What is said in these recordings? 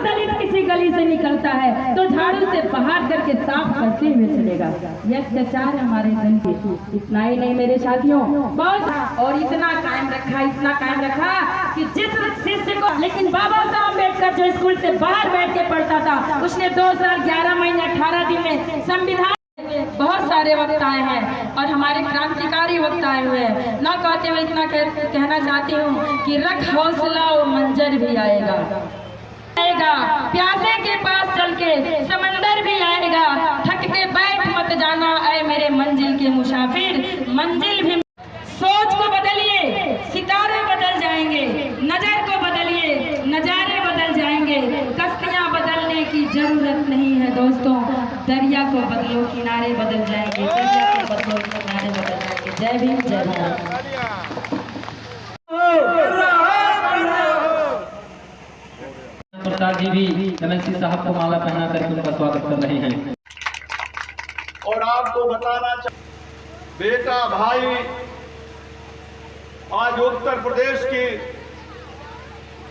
दलित किसी गली से निकलता है तो झाड़ू से बाहर करके साफ करते हुए चलेगा। यह अत्याचार हमारे धन के। इतना ही नहीं मेरे साथियों, बहुत और इतना कायम रखा कि जिस शिष्य को, लेकिन बाबा साहब अम्बेडकर जो स्कूल से बाहर बैठ के पढ़ता था, उसने 2 साल 11 महीने 18 दिन में संविधान। बहुत सारे वक्त आए हैं और हमारे क्रांतिकारी वक्त आए हुए हैं। ना कहते हुए इतना कहना चाहती हूँ कि रख हौसला और मंजर भी आएगा, प्यासे के पास चल के समंदर भी आएगा। थक के बैठ मत जाना ऐ मेरे मंजिल के मुसाफिर, मंजिल भी। सोच को बदलिए, सितारे बदल जाएंगे। नजर को बदलिए, नजारे बदल जाएंगे। कश्तियां बदलने की जरूरत नहीं है दोस्तों, दरिया को बदलो किनारे बदल जाएंगे। दरिया को बदलो किनारे बदल जाएंगे। जय भीम, जय भारत। प्रसाद जी भी एमएलसी साहब को माला पहना करके उनका स्वागत कर रहे हैं। और आपको बताना बेटा भाई, आज उत्तर प्रदेश की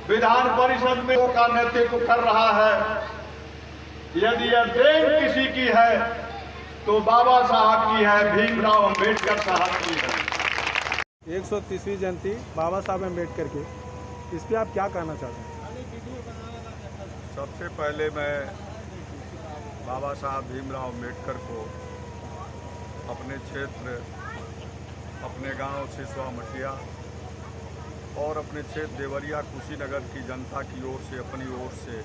विधान परिषद में का नेतृत्व कर रहा है। यदि यह देन किसी की है तो बाबा साहब की है, भीमराव अंबेडकर साहब की है। 130वीं जयंती बाबा साहब अंबेडकर की, इस पर आप क्या कहना चाहते हैं? सबसे पहले मैं बाबा साहब भीमराव अंबेडकर को अपने क्षेत्र, अपने गांव सिसवा मटिया और अपने क्षेत्र देवरिया कुशीनगर की जनता की ओर से, अपनी ओर से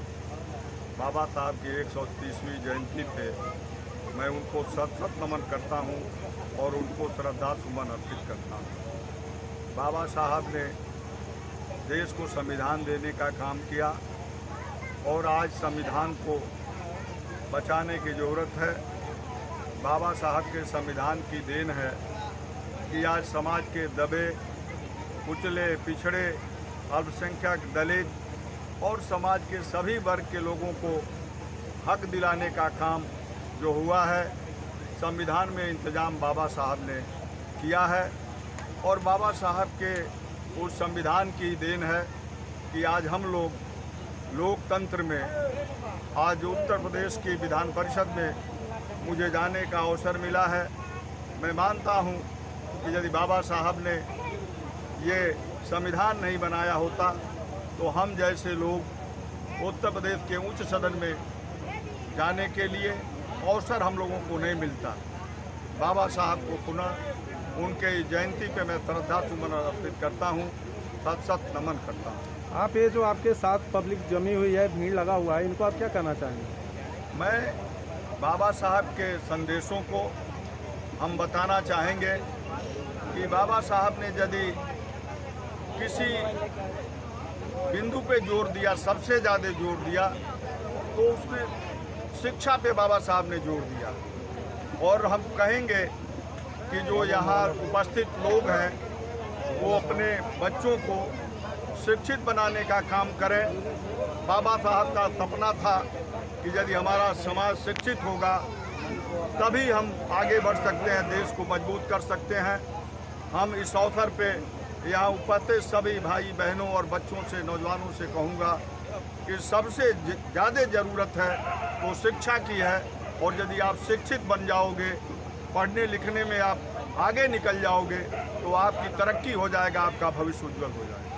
बाबा साहब की 130वीं जयंती पे मैं उनको सत नमन करता हूं और उनको श्रद्धा सुमन अर्पित करता हूं। बाबा साहब ने देश को संविधान देने का काम किया और आज संविधान को बचाने की ज़रूरत है। बाबा साहब के संविधान की देन है कि आज समाज के दबे, कुचले, पिछड़े, अल्पसंख्यक, दलित और समाज के सभी वर्ग के लोगों को हक दिलाने का काम जो हुआ है, संविधान में इंतजाम बाबा साहब ने किया है। और बाबा साहब के उस संविधान की देन है कि आज हम लोग लोकतंत्र में, आज उत्तर प्रदेश की विधान परिषद में मुझे जाने का अवसर मिला है। मैं मानता हूं कि यदि बाबा साहब ने ये संविधान नहीं बनाया होता तो हम जैसे लोग उत्तर प्रदेश के उच्च सदन में जाने के लिए अवसर हम लोगों को नहीं मिलता। बाबा साहब को पुनः उनके जयंती पे मैं श्रद्धा सुमन अर्पित करता हूँ, सत नमन करता हूँ। आप ये जो आपके साथ पब्लिक जमी हुई है, भीड़ लगा हुआ है, इनको आप क्या कहना चाहेंगे? मैं बाबा साहब के संदेशों को हम बताना चाहेंगे कि बाबा साहब ने यदि किसी बिंदु पे जोर दिया, सबसे ज़्यादा जोर दिया, तो उसमें शिक्षा पे बाबा साहब ने जोर दिया। और हम कहेंगे कि जो यहाँ उपस्थित लोग हैं वो अपने बच्चों को शिक्षित बनाने का काम करें। बाबा साहब का सपना था कि यदि हमारा समाज शिक्षित होगा तभी हम आगे बढ़ सकते हैं, देश को मजबूत कर सकते हैं। हम इस अवसर पे यहाँ उपस्थित सभी भाई बहनों और बच्चों से, नौजवानों से कहूँगा कि सबसे ज़्यादा ज़रूरत है तो शिक्षा की है। और यदि आप शिक्षित बन जाओगे, पढ़ने लिखने में आप आगे निकल जाओगे तो आपकी तरक्की हो जाएगा, आपका भविष्य उज्जवल हो जाएगा।